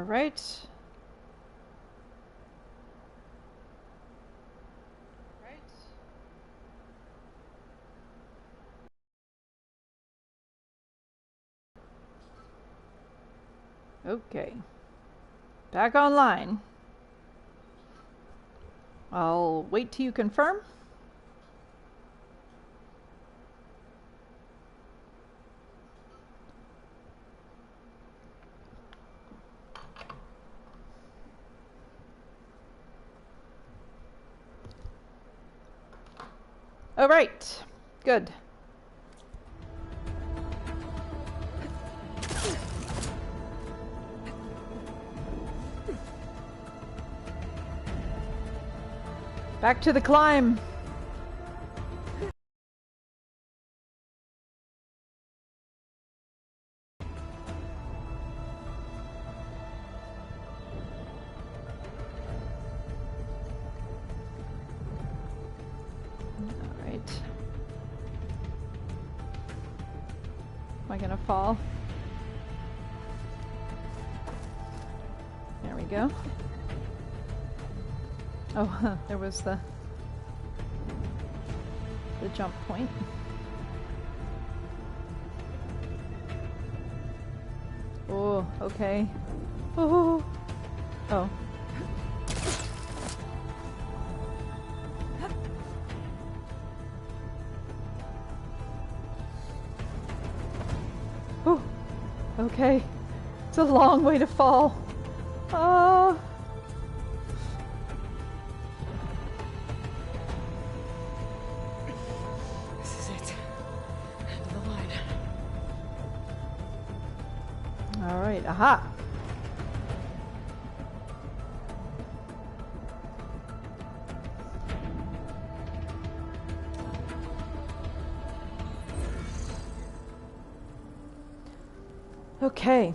right. Okay. Back online. I'll wait till you confirm. All right. Good. Back to the climb. All right. Am I gonna fall? There we go. Oh, there was the jump point. Oh, okay. Oh. Oh. Oh. Okay. It's a long way to fall. Oh. Aha! Okay.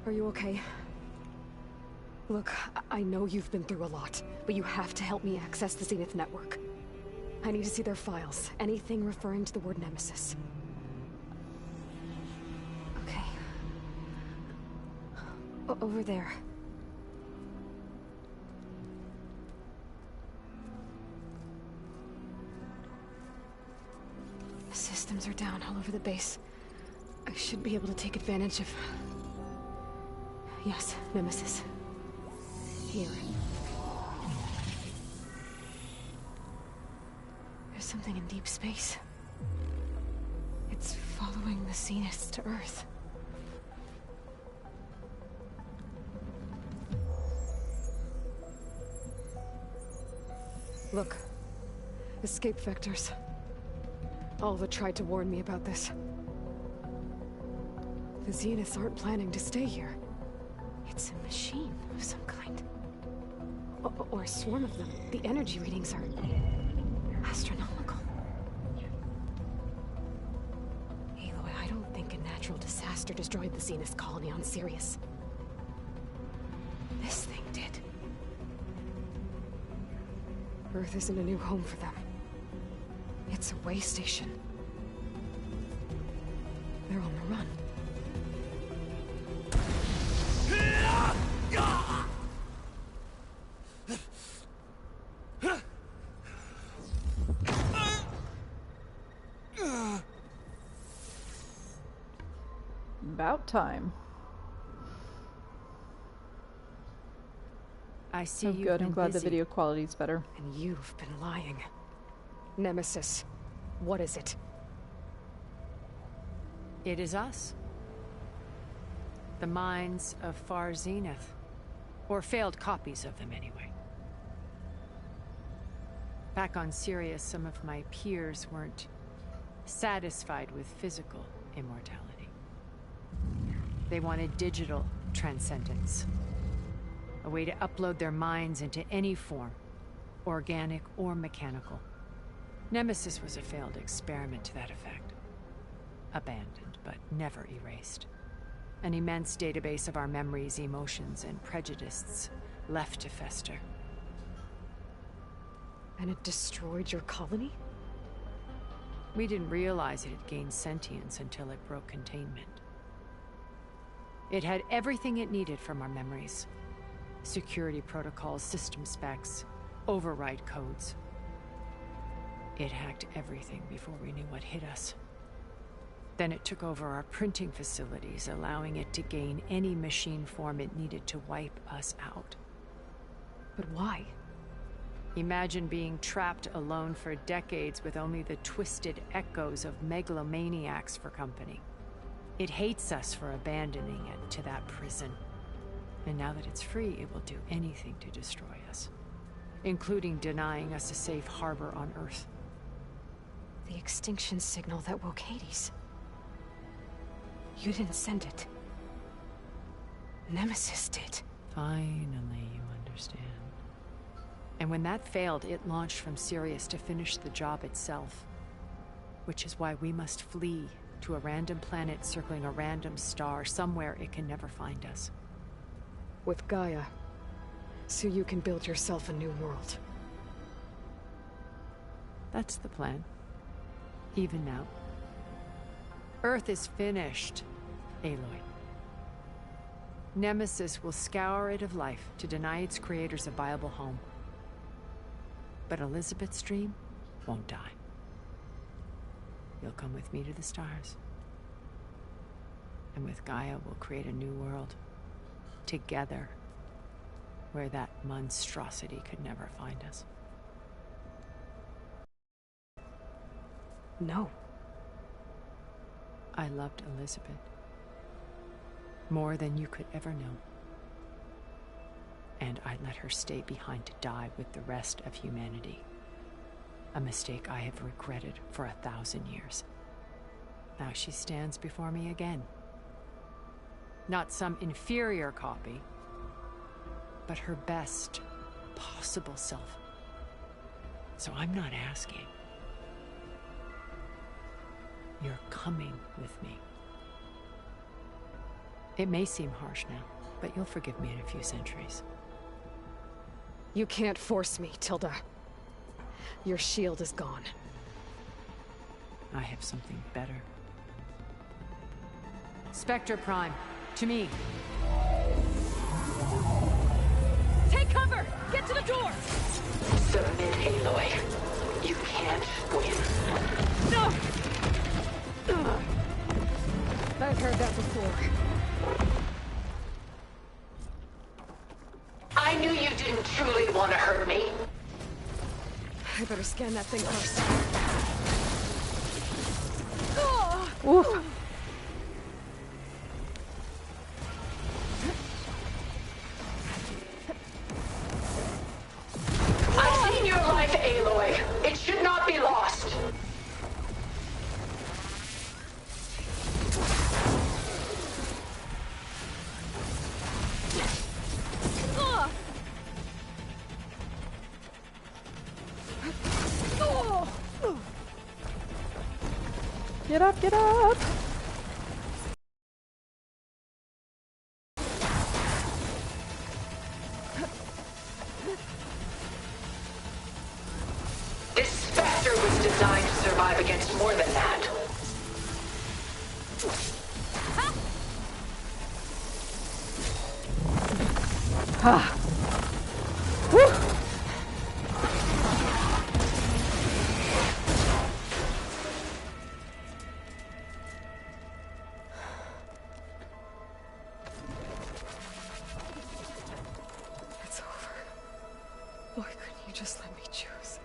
Are you okay? Look, I know you've been through a lot, but you have to help me access the Zenith network. I need to see their files. Anything referring to the word Nemesis. Okay. Over there. The systems are down all over the base. I should be able to take advantage of... Yes, Nemesis. Here. There's something in deep space. It's following the Zeniths to Earth. Look. Escape vectors. Alva tried to warn me about this. The Zeniths aren't planning to stay here. It's a machine of some kind. Or a swarm of them. The energy readings are... astronomical. Aloy, I don't think a natural disaster destroyed the Zenith colony on Sirius. This thing did. Earth isn't a new home for them. It's a way station. They're on the run. About time. I see Oh, good. I'm glad busy. the video quality's better. And you've been lying. Nemesis, what is it? It is us. The minds of Far Zenith. Or failed copies of them, anyway. Back on Sirius, some of my peers weren't satisfied with physical immortality. They wanted digital transcendence. A way to upload their minds into any form, organic or mechanical. Nemesis was a failed experiment to that effect. abandoned, but never erased. An immense database of our memories, emotions, and prejudices left to fester. And it destroyed your colony? We didn't realize it had gained sentience until it broke containment. It had everything it needed from our memories. Security protocols, system specs, override codes. It hacked everything before we knew what hit us. Then it took over our printing facilities, allowing it to gain any machine form it needed to wipe us out. But why? Imagine being trapped alone for decades with only the twisted echoes of megalomaniacs for company. It hates us for abandoning it to that prison. And now that it's free, it will do anything to destroy us, including denying us a safe harbor on Earth. The extinction signal that woke Hades. You didn't send it. Nemesis did. Finally, you understand. And when that failed, it launched from Sirius to finish the job itself. Which is why we must flee to a random planet circling a random star, somewhere it can never find us. With Gaia. So you can build yourself a new world. That's the plan. Even now. Earth is finished, Aloy. Nemesis will scour it of life to deny its creators a viable home. But Elizabeth's dream won't die. You'll come with me to the stars. And with Gaia, we'll create a new world. Together. Where that monstrosity could never find us. No. I loved Elizabeth. More than you could ever know. And I let her stay behind to die with the rest of humanity. A mistake I have regretted for 1,000 years. Now she stands before me again. Not some inferior copy, but her best possible self. So I'm not asking. You're coming with me. It may seem harsh now, but you'll forgive me in a few centuries. You can't force me, Tilda. Your shield is gone. I have something better. Spectre Prime, to me. Take cover! Get to the door! Submit, Aloy. You can't win. No! I've heard that before. I knew you didn't truly want to hurt me. I better scan that thing first. Oof. I've seen your life, Aloy. It should not be lost. Get up, get up! This Spectre was designed to survive against more than that. Ah. Whew. It's over. Why couldn't you just let me choose?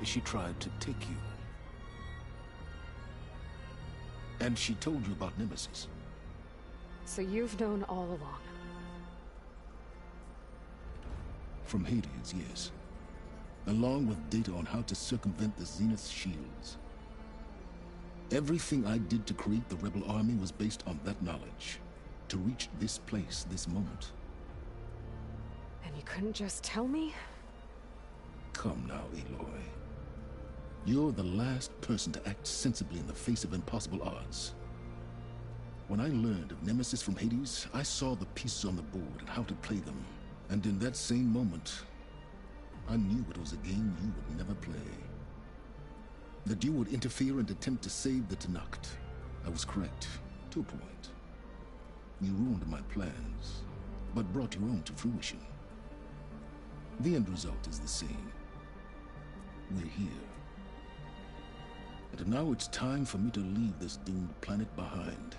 She tried to take you. And she told you about Nemesis. So you've known all along. From Hades, yes. Along with data on how to circumvent the Zeniths' shields. Everything I did to create the rebel army was based on that knowledge. To reach this place, this moment. And you couldn't just tell me? Come now, Aloy. You're the last person to act sensibly in the face of impossible odds. When I learned of Nemesis from Hades, I saw the pieces on the board and how to play them. And in that same moment, I knew it was a game you would never play. That you would interfere and attempt to save the Tenakth. I was correct, to a point. You ruined my plans, but brought your own to fruition. The end result is the same. We're here. And now it's time for me to leave this doomed planet behind.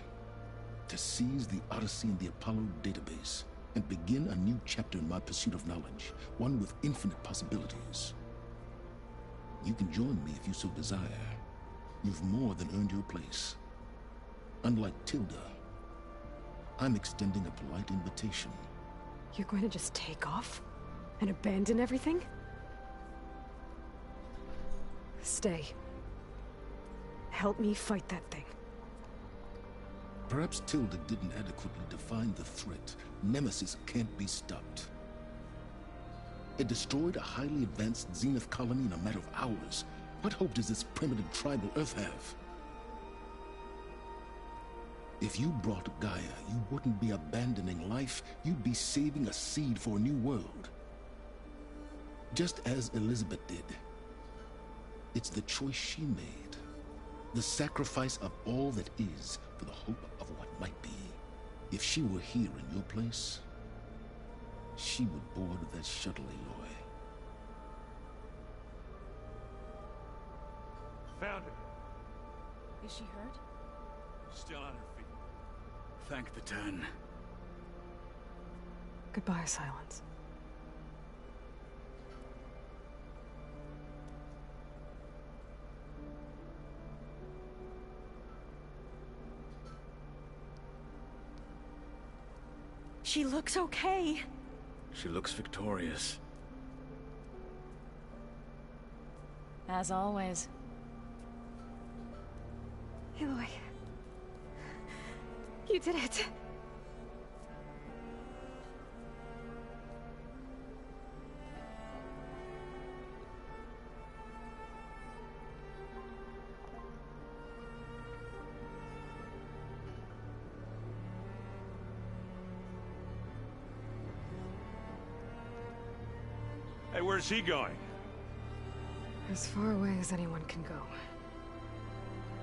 To seize the Odyssey and the Apollo database, and begin a new chapter in my pursuit of knowledge, one with infinite possibilities. You can join me if you so desire. You've more than earned your place. Unlike Tilda, I'm extending a polite invitation. You're going to just take off? And abandon everything? Stay. Help me fight that thing. Perhaps Tilda didn't adequately define the threat. Nemesis can't be stopped. It destroyed a highly advanced Zenith colony in a matter of hours. What hope does this primitive tribal Earth have? If you brought Gaia, you wouldn't be abandoning life, you'd be saving a seed for a new world. Just as Elizabeth did. It's the choice she made. The sacrifice of all that is for the hope of what might be. If she were here in your place, she would board that shuttle, Aloy. Found her. Is she hurt? Still on her feet. Thank the Ten. Goodbye, Silence. She looks okay. She looks victorious. As always. Aloy. You did it. Hey, where's he going? As far away as anyone can go.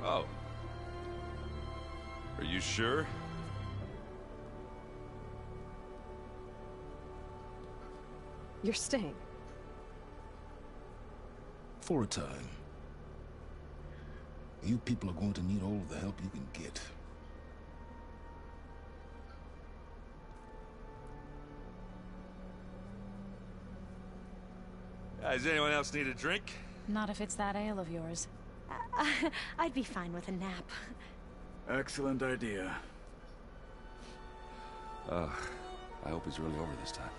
Oh. Are you sure? You're staying. For a time. You people are going to need all of the help you can get. Does anyone else need a drink? Not if it's that ale of yours. I'd be fine with a nap. Excellent idea. I hope it's really over this time.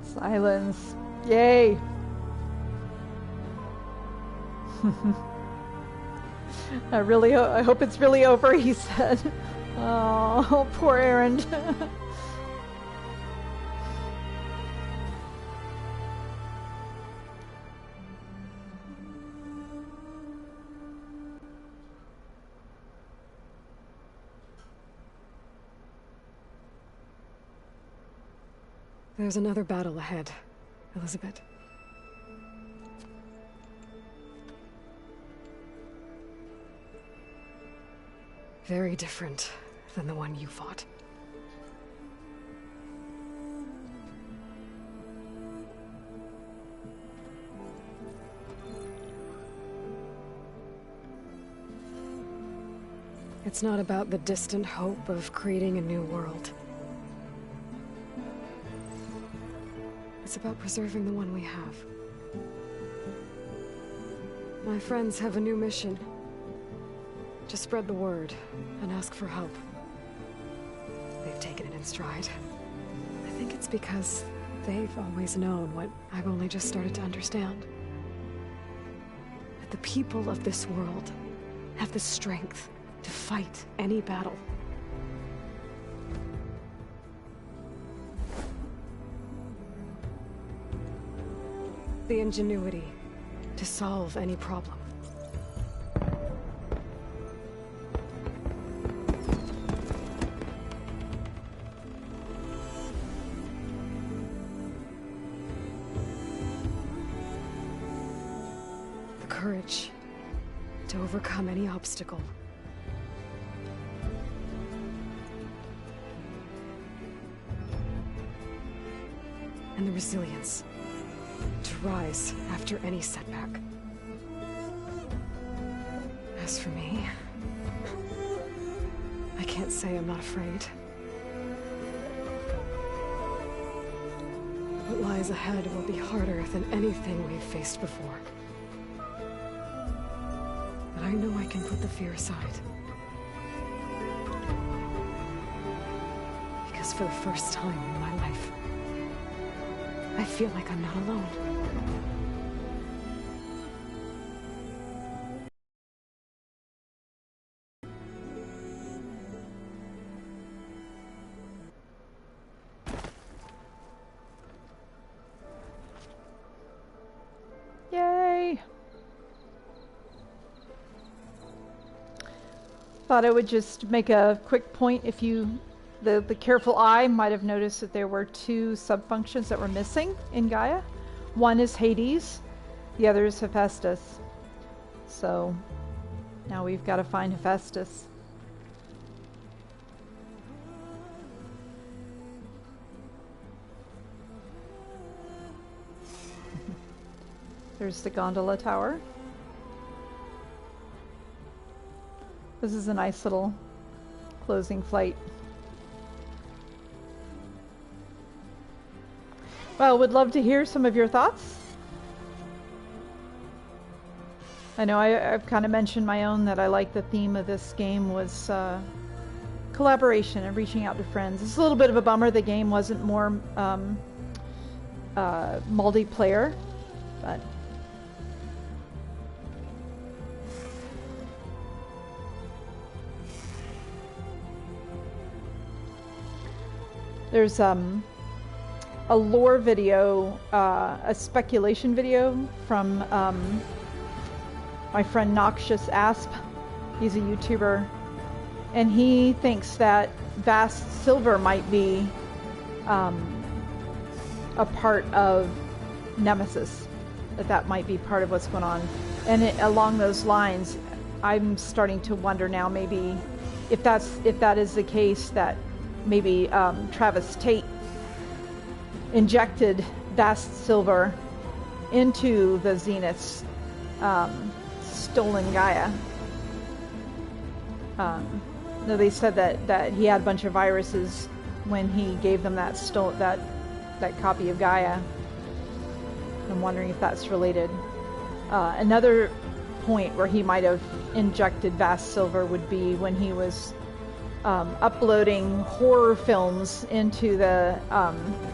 Silence. Yay. I hope it's really over, he said. Oh, poor Erend. There's another battle ahead, Elizabeth. Very different than the one you fought. It's not about the distant hope of creating a new world. It's about preserving the one we have. My friends have a new mission. To spread the word and ask for help. They've taken it in stride. I think it's because they've always known what I've only just started to understand. That the people of this world have the strength to fight any battle. The ingenuity to solve any problem. The courage to overcome any obstacle. And the resilience to rise after any setback. As for me, I can't say I'm not afraid. What lies ahead will be harder than anything we've faced before. But I know I can put the fear aside. Because for the first time in my life, I feel like I'm not alone. Yay! Thought I would just make a quick point. If you the careful eye might have noticed that there were two sub-functions that were missing in Gaia. One is Hades, the other is Hephaestus. So now we've got to find Hephaestus. There's the gondola tower. This is a nice little closing flight. Well, would love to hear some of your thoughts. I know I've kind of mentioned my own, that I like the theme of this game was collaboration and reaching out to friends. It's a little bit of a bummer the game wasn't more multiplayer, but there's a lore video, a speculation video from my friend Noxious Asp. He's a YouTuber, and he thinks that Vast Silver might be a part of Nemesis, that might be part of what's going on. And along those lines, I'm starting to wonder now, maybe if that is the case, that maybe Travis Tate injected Vast Silver into the Zeniths' stolen Gaia. No, they said that he had a bunch of viruses when he gave them that copy of Gaia. I'm wondering if that's related. Another point where he might have injected Vast Silver would be when he was uploading horror films into the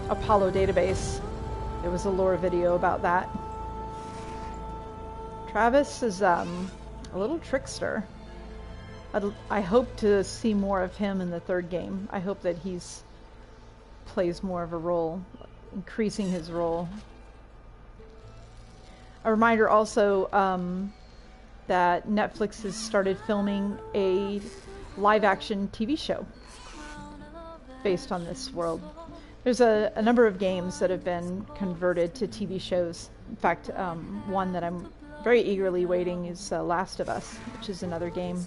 Apollo database. There was a lore video about that. Travis is a little trickster. I hope to see more of him in the third game. I hope that he's plays more of a role, increasing his role. A reminder also that Netflix has started filming a live-action TV show based on this world. There's a number of games that have been converted to TV shows. In fact, one that I'm very eagerly waiting is Last of Us, which is another game.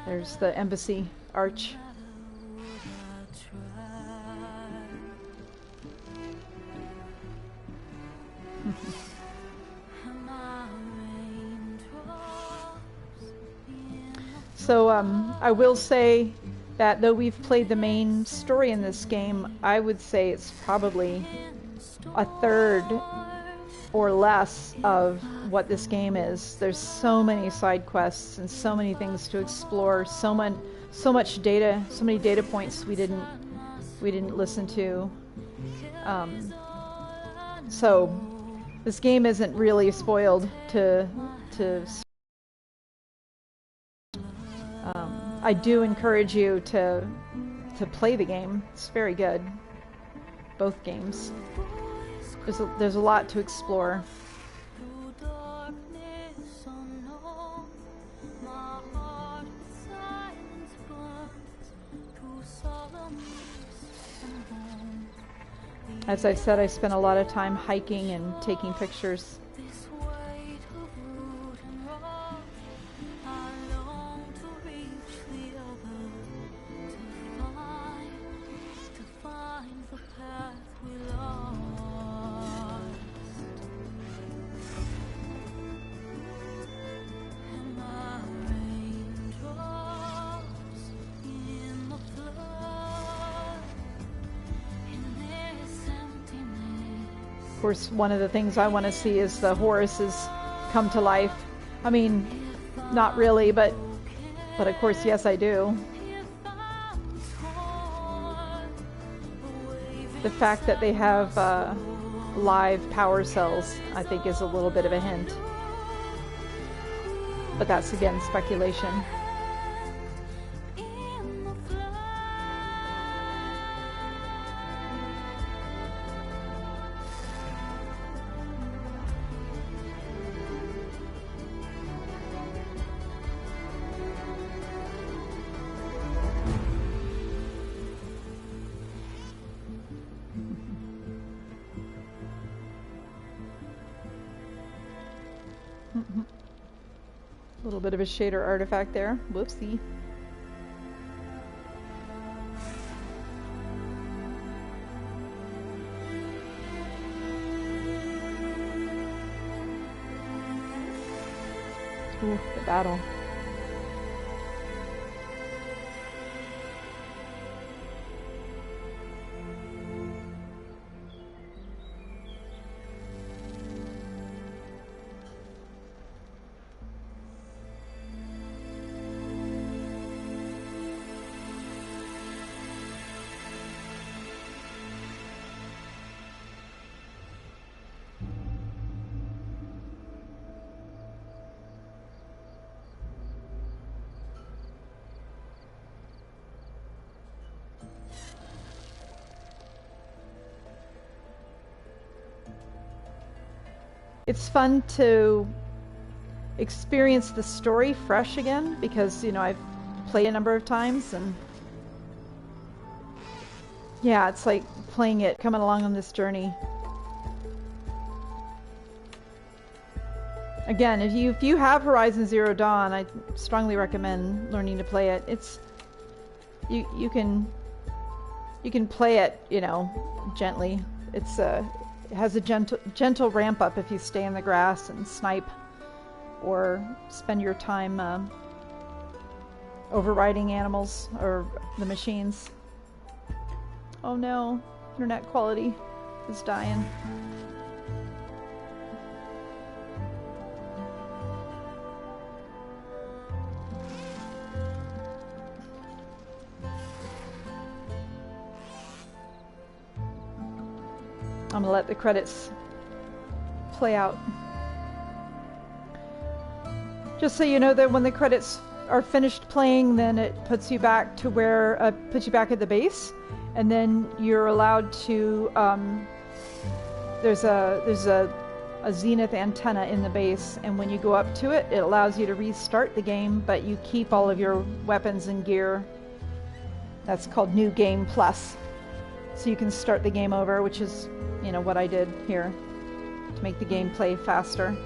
There's the embassy arch. So I will say that though we've played the main story in this game, I would say it's probably a third or less of what this game is. There's so many side quests and so many things to explore, so much data, so many data points we didn't listen to. So this game isn't really spoiled to I do encourage you to play the game. It's very good. Both games. There's a lot to explore. As I said, I spent a lot of time hiking and taking pictures. Of course, one of the things I want to see is the Horuses come to life. I mean, not really, but of course, yes, I do. The fact that they have live power cells, I think, is a little bit of a hint. But that's, again, speculation. A little bit of a shader artifact there. Whoopsie. Ooh, the battle. It's fun to experience the story fresh again because, you know, I've played a number of times and yeah, it's like playing it, coming along on this journey. Again, if you have Horizon Zero Dawn, I strongly recommend learning to play it. It's you can play it, you know, gently. It's it has a gentle ramp up if you stay in the grass and snipe, or spend your time overriding animals or the machines. Oh no, internet quality is dying. I'm gonna let the credits play out. Just so you know that when the credits are finished playing, then it puts you back to where, puts you back at the base, and then you're allowed to, there's a zenith antenna in the base, and when you go up to it, it allows you to restart the game, but you keep all of your weapons and gear. That's called New Game Plus. So you can start the game over, which is, you know, what I did here to make the gameplay faster.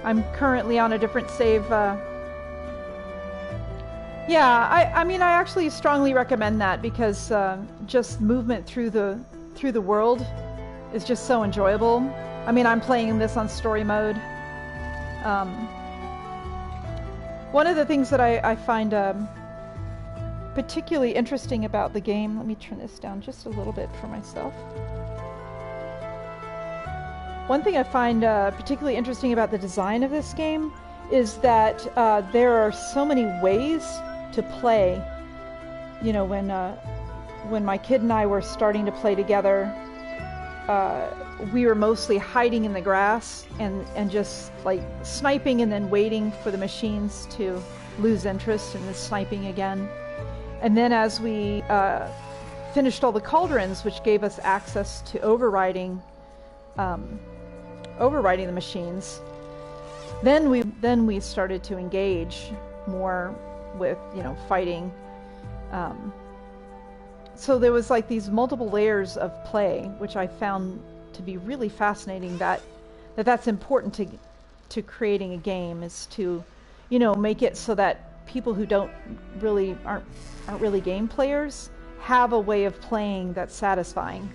I'm currently on a different save. Yeah, I mean, I actually strongly recommend that because just movement through the world is just so enjoyable. I mean, I'm playing this on story mode. One of the things that I find particularly interesting about the game, let me turn this down just a little bit for myself. One thing I find particularly interesting about the design of this game is that there are so many ways to play. You know, when my kid and I were starting to play together, we were mostly hiding in the grass and just like sniping and then waiting for the machines to lose interest and then sniping again. And then as we finished all the cauldrons, which gave us access to overriding the machines, then we started to engage more with, you know, fighting. So there was like these multiple layers of play, which I found to be really fascinating. That's important to creating a game, is to, you know, make it so that people who aren't really game players have a way of playing that's satisfying,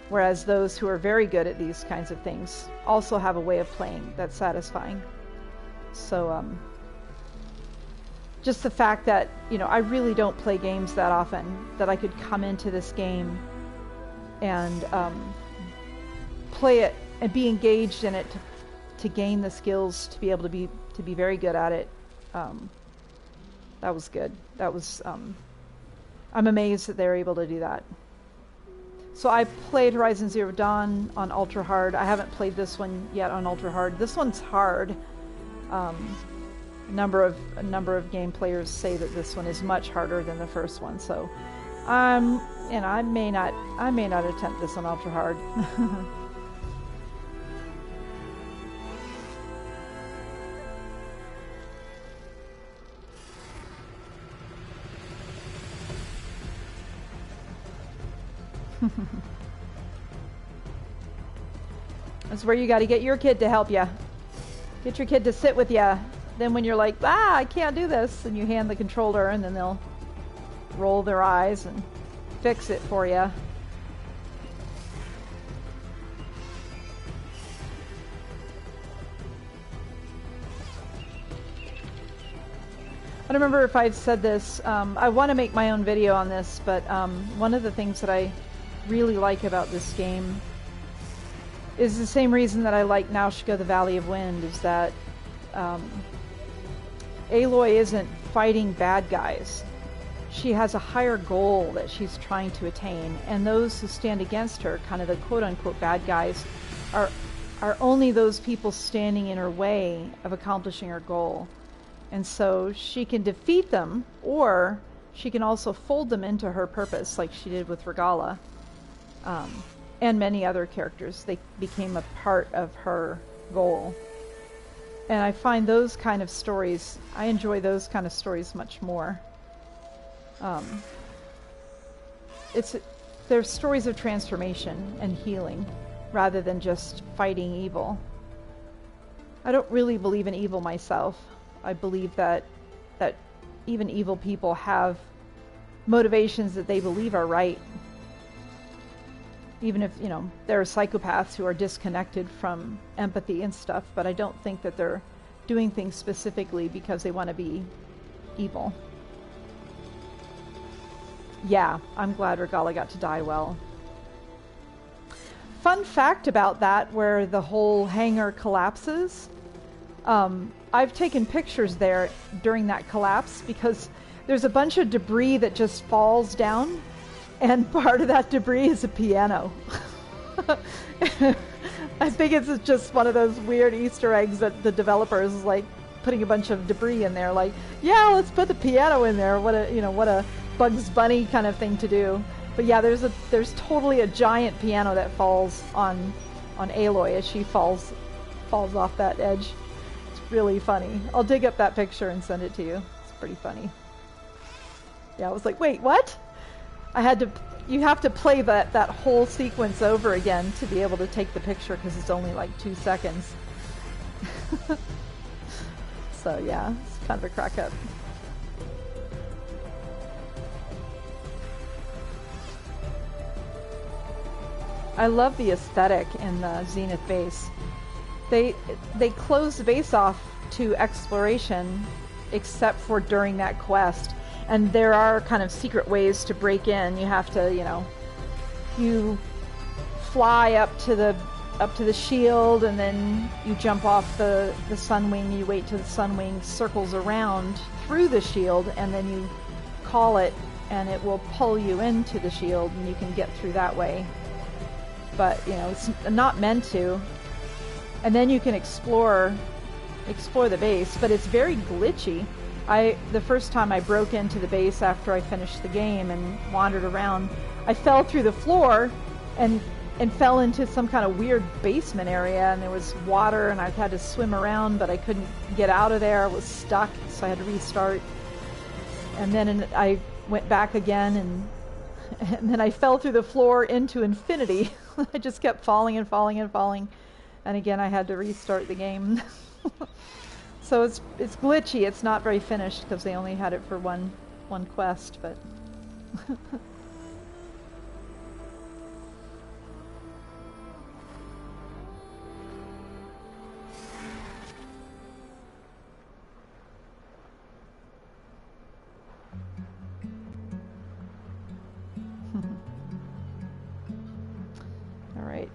whereas those who are very good at these kinds of things also have a way of playing that's satisfying. So just the fact that, you know, I really don't play games that often, that I could come into this game and play it and be engaged in it to gain the skills to be able to be very good at it. That was good. That was I'm amazed that they're able to do that. So I played Horizon Zero Dawn on Ultra Hard. I haven't played this one yet on Ultra Hard. This one's hard. A number of game players say that this one is much harder than the first one. So, and I may not attempt this on Ultra Hard. That's where you got to get your kid to help you. Get your kid to sit with you. Then when you're like, I can't do this, and you hand the controller, and then they'll roll their eyes and fix it for you. I don't remember if I've said this. I want to make my own video on this, but one of the things that I really like about this game is the same reason that I like Naushka, the Valley of Wind, is that Aloy isn't fighting bad guys. She has a higher goal that she's trying to attain, and those who stand against her, kind of the quote-unquote bad guys, are only those people standing in her way of accomplishing her goal. And so she can defeat them, or she can also fold them into her purpose, like she did with Regala. And many other characters. They became a part of her goal. And I find those kind of stories, I enjoy those kind of stories much more. They're stories of transformation and healing, rather than just fighting evil. I don't really believe in evil myself. I believe that even evil people have motivations that they believe are right. Even if, you know, there are psychopaths who are disconnected from empathy and stuff, but I don't think that they're doing things specifically because they want to be evil. Yeah, I'm glad Regala got to die well. Fun fact about that, where the whole hangar collapses. I've taken pictures there during that collapse because there's a bunch of debris that just falls down. And part of that debris is a piano. I think it's just one of those weird Easter eggs that the developers is like putting a bunch of debris in there. Like, yeah, let's put the piano in there. What a Bugs Bunny kind of thing to do. But yeah, there's totally a giant piano that falls on Aloy as she falls off that edge. It's really funny. I'll dig up that picture and send it to you. It's pretty funny. Yeah, I was like, wait, what? You have to play that whole sequence over again to be able to take the picture because it's only like 2 seconds. So yeah, it's kind of a crack up. I love the aesthetic in the Zenith base. They close the base off to exploration, except for during that quest. And there are kind of secret ways to break in. You have to, you fly up to the shield, and then you jump off the sun wing. You wait till the sun wing circles around through the shield, and then you call it, and it will pull you into the shield, and you can get through that way. But it's not meant to. And then you can explore the base, but it's very glitchy. The first time I broke into the base after I finished the game and wandered around, I fell through the floor and fell into some kind of weird basement area, and there was water, and I had to swim around, but I couldn't get out of there. I was stuck, so I had to restart. And then I went back again, and then I fell through the floor into infinity. I just kept falling and falling and falling, and again I had to restart the game. So it's glitchy. It's not very finished because they only had it for one quest, but all right.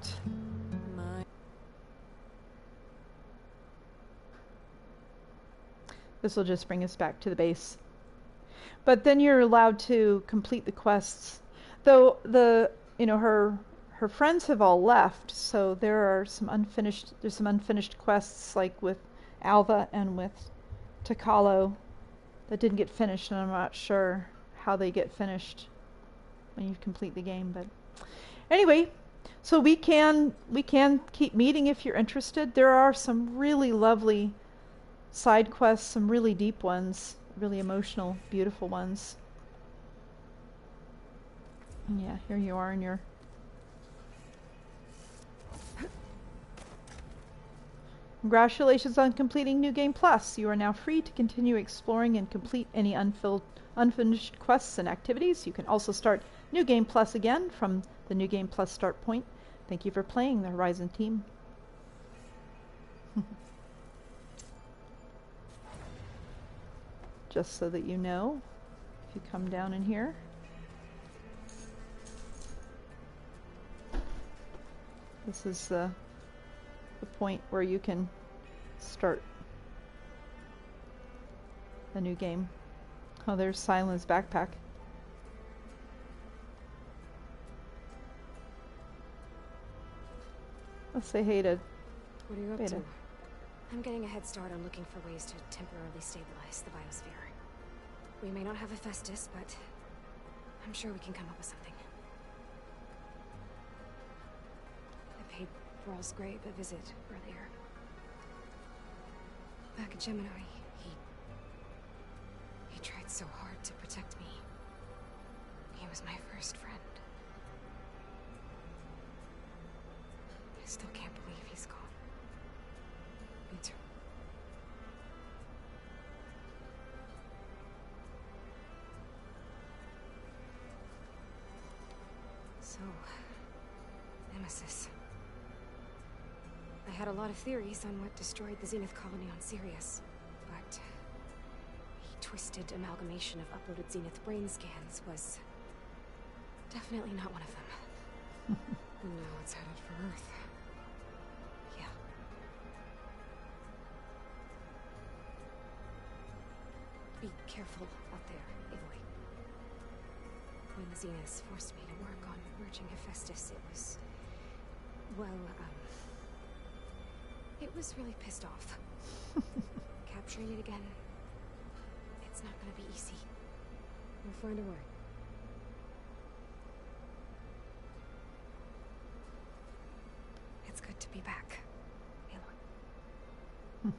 This will just bring us back to the base. But then you're allowed to complete the quests. Though her friends have all left, so there's some unfinished quests, like with Alva and with Takalo, that didn't get finished, and I'm not sure how they get finished when you complete the game. But anyway, so we can keep meeting if you're interested. There are some really lovely side quests, some really deep ones, really emotional, beautiful ones. And yeah, here you are in your... Congratulations on completing New Game Plus. You are now free to continue exploring and complete any unfinished quests and activities. You can also start New Game Plus again from the New Game Plus start point. Thank you for playing, the Horizon team. Just so that you know, if you come down in here, this is the point where you can start a new game. Oh, there's Silent's backpack. Let's say hey to What are you up Beta. to? I'm getting a head start on looking for ways to temporarily stabilize the biosphere. We may not have Hephaestus, but I'm sure we can come up with something. I paid Thrall's grave a visit earlier. Back at Gemini, he tried so hard to protect me. He was my first friend. I still can't believe he's gone. Me too. So, Nemesis. I had a lot of theories on what destroyed the Zenith colony on Sirius, but the twisted amalgamation of uploaded Zenith brain scans was definitely not one of them. And now it's headed for Earth. Yeah. Be careful out there, Aloy. When the Zeniths forced me to work on merging Hephaestus, it was... well, it was really pissed off. Capturing it again, it's not gonna be easy. We'll find a way. It's good to be back, Aloy.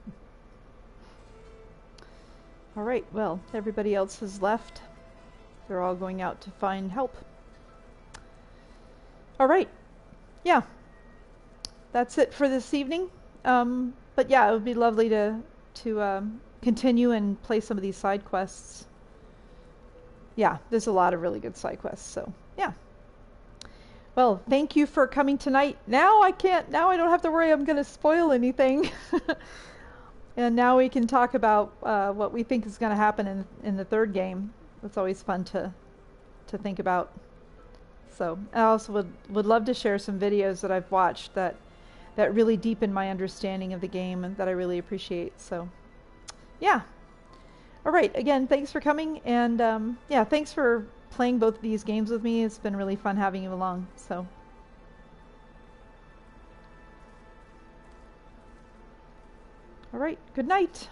All right, well, everybody else has left. They're all going out to find help. All right. Yeah. That's it for this evening. But yeah, it would be lovely to continue and play some of these side quests. Yeah, there's a lot of really good side quests, so yeah. Well, thank you for coming tonight. Now I don't have to worry I'm going to spoil anything. And now we can talk about what we think is going to happen in the third game. It's always fun to think about. So I also would love to share some videos that I've watched that really deepen my understanding of the game and that I really appreciate. So yeah. All right. Again, thanks for coming. And yeah, thanks for playing both of these games with me. It's been really fun having you along. So all right. Good night.